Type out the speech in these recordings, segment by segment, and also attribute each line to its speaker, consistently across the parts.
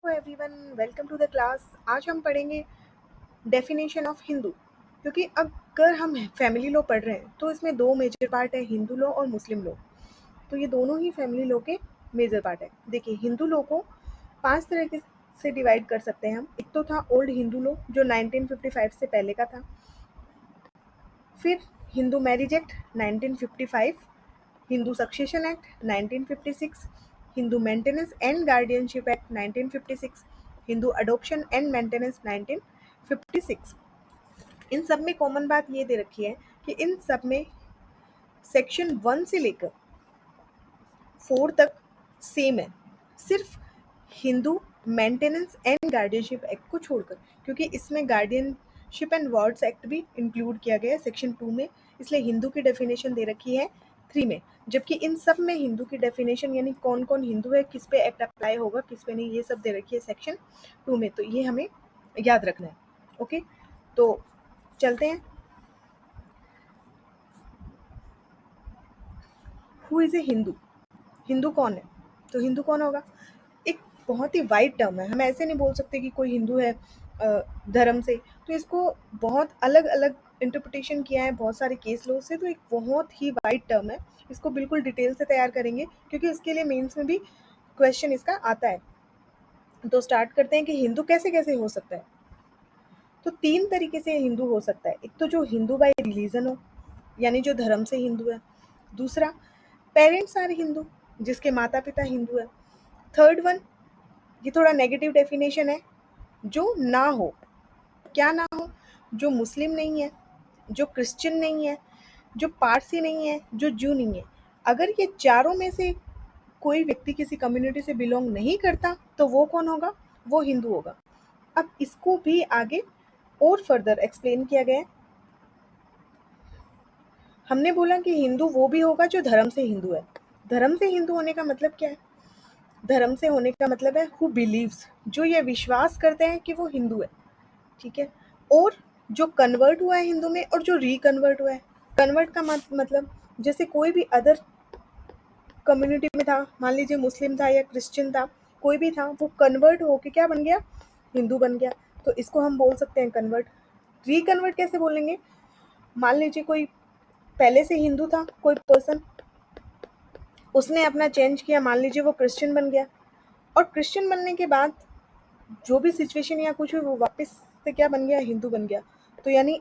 Speaker 1: Everyone, welcome to the class. आज हम पढ़ेंगे डेफिनेशन ऑफ हिंदू। क्योंकि अगर हम फैमिली लॉ पढ़ रहे हैं तो इसमें दो मेजर पार्ट है, हिंदू लॉ और मुस्लिम लॉ। तो ये दोनों ही फैमिली लॉ के मेजर पार्ट है। देखिए, हिंदू लॉ को पांच तरह से डिवाइड कर सकते हैं हम। एक तो था ओल्ड हिंदू लॉ जो 1955 से पहले का था। फिर Hindu marriage act 1955, Hindu succession act 1956, Hindu maintenance and guardianship act 1956, Hindu adoption and maintenance 1956। इन सब में कॉमन बात ये दे रखी है कि इन सब में सेक्शन 1 से लेकर 4 तक सेम है, सिर्फ Hindu maintenance and guardianship act को छोड़कर, क्योंकि इसमें गार्डियनशिप एंड वार्ड्स एक्ट भी इंक्लूड किया गया है सेक्शन 2 में। इसलिए हिंदू की डेफिनेशन दे रखी है 3 में, जबकि इन सब में हिंदू की डेफिनेशन यानी कौन कौन हिंदू है, किस पे एक्ट अप्लाई होगा, किस पे नहीं, ये सब दे रखी है सेक्शन 2 में। तो ये हमें याद रखना है। ओके, तो चलते हैं। Who is a Hindu? Hindu कौन है? तो हिंदू कौन होगा? एक बहुत ही वाइड टर्म है। हम ऐसे नहीं बोल सकते कि कोई हिंदू है धर्म से। तो इसको बहुत अलग अलग इंटरप्रिटेशन किया है बहुत सारे केस लॉ से। तो एक बहुत ही वाइड टर्म है। इसको बिल्कुल डिटेल से तैयार करेंगे क्योंकि इसके लिए मेंस में भी क्वेश्चन इसका आता है। तो स्टार्ट करते हैं कि हिंदू कैसे कैसे हो सकता है। तो 3 तरीके से हिंदू हो सकता है। एक तो जो हिंदू बाय रिलीजन हो, यानी जो धर्म से हिंदू है। दूसरा, पेरेंट्स आर हिंदू, जिसके माता पिता हिंदू है। थर्ड वन, ये थोड़ा नेगेटिव डेफिनेशन है, जो ना हो। क्या ना हो? जो मुस्लिम नहीं है, जो क्रिश्चियन नहीं है, जो पारसी नहीं है, जो जू नहीं है। अगर ये चारों में से कोई व्यक्ति किसी कम्युनिटी से बिलोंग नहीं करता तो वो कौन होगा? वो हिंदू होगा। अब इसको भी आगे और फर्दर एक्सप्लेन किया गया है। हमने बोला कि हिंदू वो भी होगा जो धर्म से हिंदू है। धर्म से हिंदू होने का मतलब क्या है? धर्म से होने का मतलब है हु बिलीव्स, जो ये विश्वास करते हैं कि वो हिंदू है। ठीक है। और जो कन्वर्ट हुआ है हिंदू में और जो रिकन्वर्ट हुआ है। कन्वर्ट का मतलब जैसे कोई भी अदर कम्युनिटी में था, मान लीजिए मुस्लिम था या क्रिश्चियन था, कोई भी था, वो कन्वर्ट होके क्या बन गया? हिंदू बन गया। तो इसको हम बोल सकते हैं कन्वर्ट। रिकन्वर्ट कैसे बोलेंगे? मान लीजिए कोई पहले से हिंदू था, कोई पर्सन, उसने अपना चेंज किया, मान लीजिए वो क्रिश्चियन बन गया, और क्रिश्चियन बनने के बाद जो भी सिचुएशन या कुछ भी, वो वापस से क्या बन गया? हिंदू बन गया। तो यानी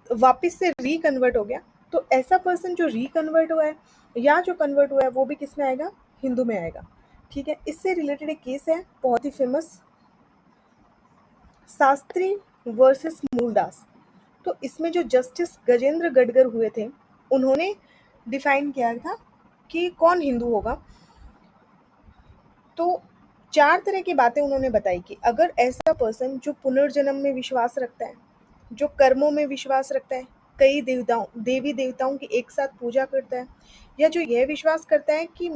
Speaker 1: वापस से रिकन्वर्ट हो गया। तो ऐसा पर्सन जो रिकन्वर्ट हुआ है या जो कन्वर्ट हुआ है वो भी किस में आएगा? हिंदू में आएगा। ठीक है। इससे रिलेटेड एक केस है बहुत ही फेमस, शास्त्री वर्सेस मूलदास। तो इसमें जो जस्टिस गजेंद्र गडगर हुए थे, उन्होंने डिफाइन किया था कि कौन हिंदू होगा। तो 4 तरह की बातें उन्होंने बताई कि अगर ऐसा पर्सन जो पुनर्जन्म में विश्वास रखता है, जो कर्मों में विश्वास रखता है, कई देवी देवताओं की एक साथ पूजा करता है, या जो यह विश्वास करता है कि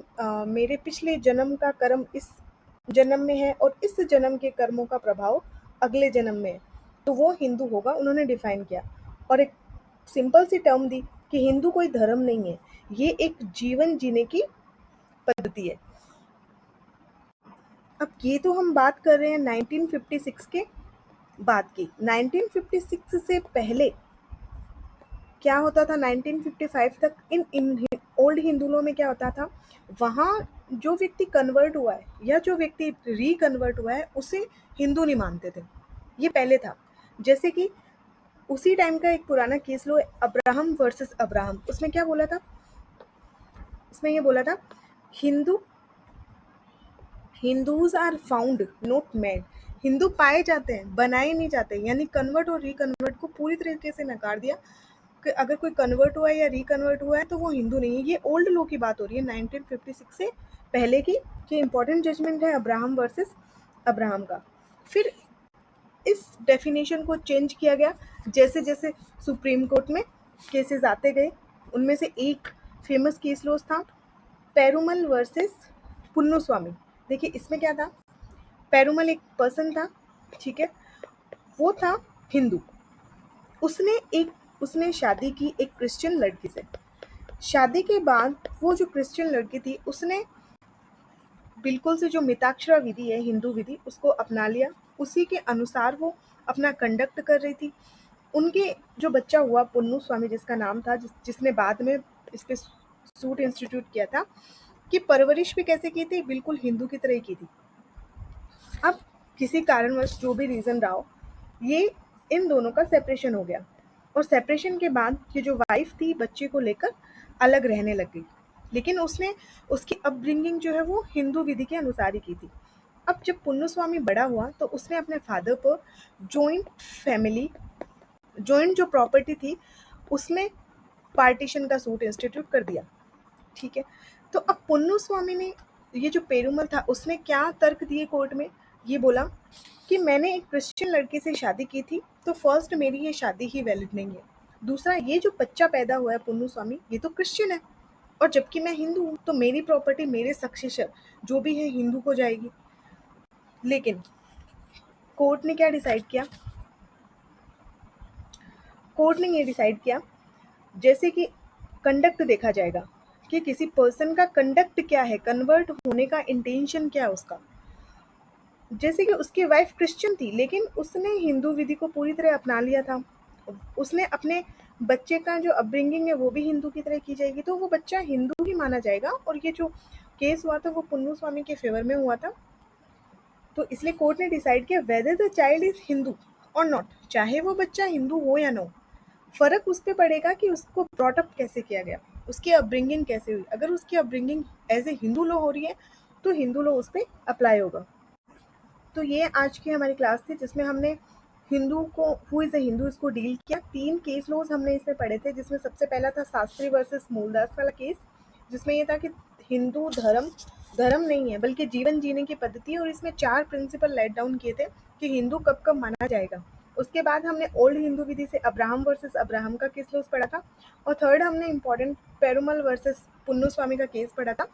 Speaker 1: मेरे पिछले जन्म का कर्म इस जन्म में है और इस जन्म के कर्मों का प्रभाव अगले जन्म में है, तो वो हिंदू होगा। उन्होंने डिफाइन किया और एक सिंपल सी टर्म दी कि हिंदू कोई धर्म नहीं है, ये एक जीवन जीने की पद्धति है। अब ये तो हम बात कर रहे हैं 1956 के बाद की। 1956 से पहले क्या होता था? 1955 तक इन ओल्ड हिंदू लॉ में क्या होता था? वहाँ जो व्यक्ति कन्वर्ट हुआ है या जो व्यक्ति रिकन्वर्ट हुआ है उसे हिंदू नहीं मानते थे। ये पहले था। जैसे कि उसी टाइम का एक पुराना केस लो, अब्राहम वर्सेस अब्राहम। उसमें क्या बोला था? उसमें ये बोला था, Hindu Hindus are found not made. Hindu पाए जाते हैं, बनाए नहीं जाते। यानी कन्वर्ट और रिकन्वर्ट को पूरी तरीके से नकार दिया कि अगर कोई कन्वर्ट हुआ है या रिकन्वर्ट हुआ है तो वो हिंदू नहीं है। ये ओल्ड लॉ की बात हो रही है 1956 से पहले की, कि इंपॉर्टेंट जजमेंट है अब्राहम वर्सेस अब्राहम का। फिर इस डेफिनेशन को चेंज किया गया जैसे जैसे सुप्रीम कोर्ट में केसेस आते गए। उनमें से एक फेमस केस लॉ था पेरुमल वर्सेस पुन्नुस्वामी। देखिए इसमें क्या था? पेरुमल एक पर्सन था, ठीक है, वो था हिंदू। उसने शादी की एक क्रिश्चियन लड़की से। शादी के बाद वो जो क्रिश्चियन लड़की थी उसने बिल्कुल से जो मिताक्षरा विधि है, हिंदू विधि, उसको अपना लिया। उसी के अनुसार वो अपना कंडक्ट कर रही थी। उनके जो बच्चा हुआ पुन्नू स्वामी जिसका नाम था, जिसने बाद में इस पे सूट इंस्टीट्यूट किया था, कि परवरिश भी कैसे की थी, बिल्कुल हिंदू की तरह ही की थी। अब किसी कारणवश जो भी रीज़न रहा हो, ये इन दोनों का सेपरेशन हो गया, और सेपरेशन के बाद ये जो वाइफ थी बच्चे को लेकर अलग रहने लग गई, लेकिन उसने उसकी अपब्रिंगिंग जो है वो हिंदू विधि के अनुसार ही की थी। अब जब पुन्नू स्वामी बड़ा हुआ तो उसने अपने फादर पर जॉइंट फैमिली, जॉइंट जो प्रॉपर्टी थी उसमें पार्टीशन का सूट इंस्टीट्यूट कर दिया। ठीक है, तो अब पुन्नू स्वामी ने, ये जो पेरुमल था, उसने क्या तर्क दिए कोर्ट में, ये बोला कि मैंने एक क्रिश्चियन लड़के से शादी की थी, तो फर्स्ट मेरी ये शादी ही वैलिड नहीं है। दूसरा, ये जो बच्चा पैदा हुआ है पुन्नू स्वामी, ये तो क्रिश्चियन है, और जबकि मैं हिंदू हूँ, तो मेरी प्रॉपर्टी, मेरे सक्सेसर जो भी है हिंदू को जाएगी। लेकिन कोर्ट ने क्या डिसाइड किया, कोर्ट ने ये डिसाइड किया जैसे कि कंडक्ट देखा जाएगा कि किसी पर्सन का कंडक्ट क्या है, कन्वर्ट होने का इंटेंशन क्या है उसका। जैसे कि उसकी वाइफ क्रिश्चियन थी, लेकिन उसने हिंदू विधि को पूरी तरह अपना लिया था। उसने अपने बच्चे का जो अपब्रिंगिंग है वो भी हिंदू की तरह की जाएगी, तो वो बच्चा हिंदू ही माना जाएगा। और ये जो केस हुआ था वो पुन्नू स्वामी के फेवर में हुआ था। तो इसलिए कोर्ट ने डिसाइड किया whether the child is Hindu और नॉट, चाहे वो बच्चा हिंदू हो या ना हो, फ़र्क उस पे पड़ेगा कि उसको ब्रॉट अप कैसे किया गया, उसकी अपब्रिंगिंग कैसे हुई। अगर उसकी upbringing as a Hindu law हो रही है तो हिंदू लॉ उस पर अप्लाई होगा। तो ये आज की हमारी क्लास थी जिसमें हमने हिंदू को, हु इज़ अ हिंदू, इसको डील किया। 3 केस लॉज हमने इसमें पढ़े थे, जिसमें सबसे पहला था शास्त्री वर्सेस मूलदास वाला केस, जिसमें ये था कि हिंदू धर्म धर्म नहीं है बल्कि जीवन जीने की पद्धति है, और इसमें 4 प्रिंसिपल लेट डाउन किए थे कि हिंदू कब कब माना जाएगा। उसके बाद हमने ओल्ड हिंदू विधि से अब्राहम वर्सेस अब्राहम का केस लॉज पढ़ा था, और थर्ड हमने इम्पॉर्टेंट पेरुमल वर्सेस पुन्नू स्वामी का केस पढ़ा था,